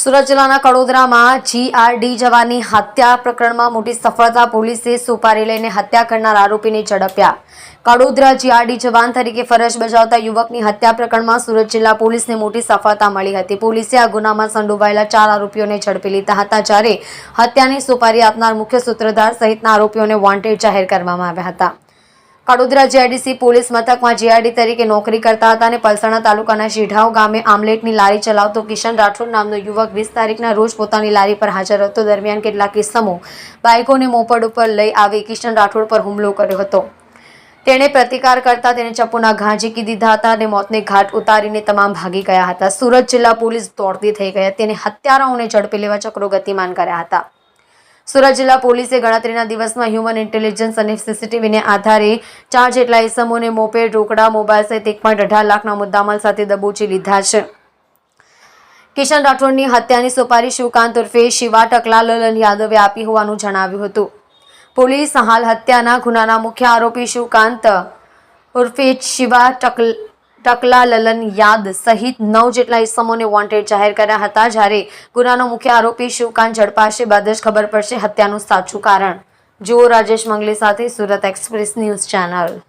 સુરત જિલ્લાના કડોદરામાં જીઆરડી જવાનની હત્યા પ્રકરણમાં મોટી સફળતા. પોલીસે સુપારી લઈને હત્યા કરનાર આરોપીને ઝડપ્યા. કડોદરા જીઆરડી જવાન તરીકે ફરજ બજાવતા યુવકની હત્યા પ્રકરણમાં સુરત જિલ્લા પોલીસને મોટી સફળતા મળી હતી. પોલીસે આ ગુનામાં સંડોવાયેલા 4 આરોપીઓને ઝડપી લીધા હતા, જ્યારે હત્યાની સુપારી આપનાર મુખ્ય સૂત્રધાર સહિતના આરોપીઓને વોન્ટેડ જાહેર કરવામાં આવ્યા હતા. કડોદરા જીઆઈડીસી પોલીસ મથકમાં જીઆરડી તરીકે નોકરી કરતા હતા અને પલસાણા તાલુકાના શીઢાવ ગામે આમલેટની લારી ચલાવતો કિશન રાઠોડ નામનો યુવક 20 તારીખના રોજ પોતાની લારી પર હાજર હતો. દરમિયાન કેટલાક ઇસમો બાઇકોને મોપેડ ઉપર લઈ આવી કિશન રાઠોડ પર હુમલો કર્યો હતો. તેણે પ્રતિકાર કરતા તેને ચપ્પુના ઘા ઝીકી દીધા હતા અને મોતને ઘાટ ઉતારીને તમામ ભાગી ગયા હતા. સુરત જિલ્લા પોલીસ દોડતી થઈ ગઈ હતી અને હત્યારાઓને ઝડપી લેવા ચક્રો ગતિમાન કર્યા હતા. સુરત જિલ્લા પોલીસે ગણતરીના દિવસમાં હ્યુમન ઇન્ટેલિજન્સ અને સીસીટીવીને આધારે 4 જેટલા ઇસમોને મોપેડ, રોકડા, મોબાઈલ સહિત 1.18 લાખના મુદ્દામાલ સાથે દબોચી લીધા છે. કિશન રાઠોડની હત્યાની સુપારી શિવકાંત ઉર્ફે શિવા ટકલા લલન યાદવે આપી હોવાનું જણાવ્યું હતું. પોલીસ હાલ હત્યાના ગુનાના મુખ્ય આરોપી શિવકાંત ઉર્ફે શિવા ટકલા લલન યાદ સહિત 9 જેટલા ઇસમોને વોન્ટેડ જાહેર કર્યા હતા, જ્યારે ગુનાનો મુખ્ય આરોપી શિવકાંત ઝડપાશે બાદ જ ખબર પડશે હત્યાનું સાચું કારણ. જુઓ રાજેશ મંગલી સાથે સુરત એક્સપ્રેસ ન્યૂઝ ચેનલ.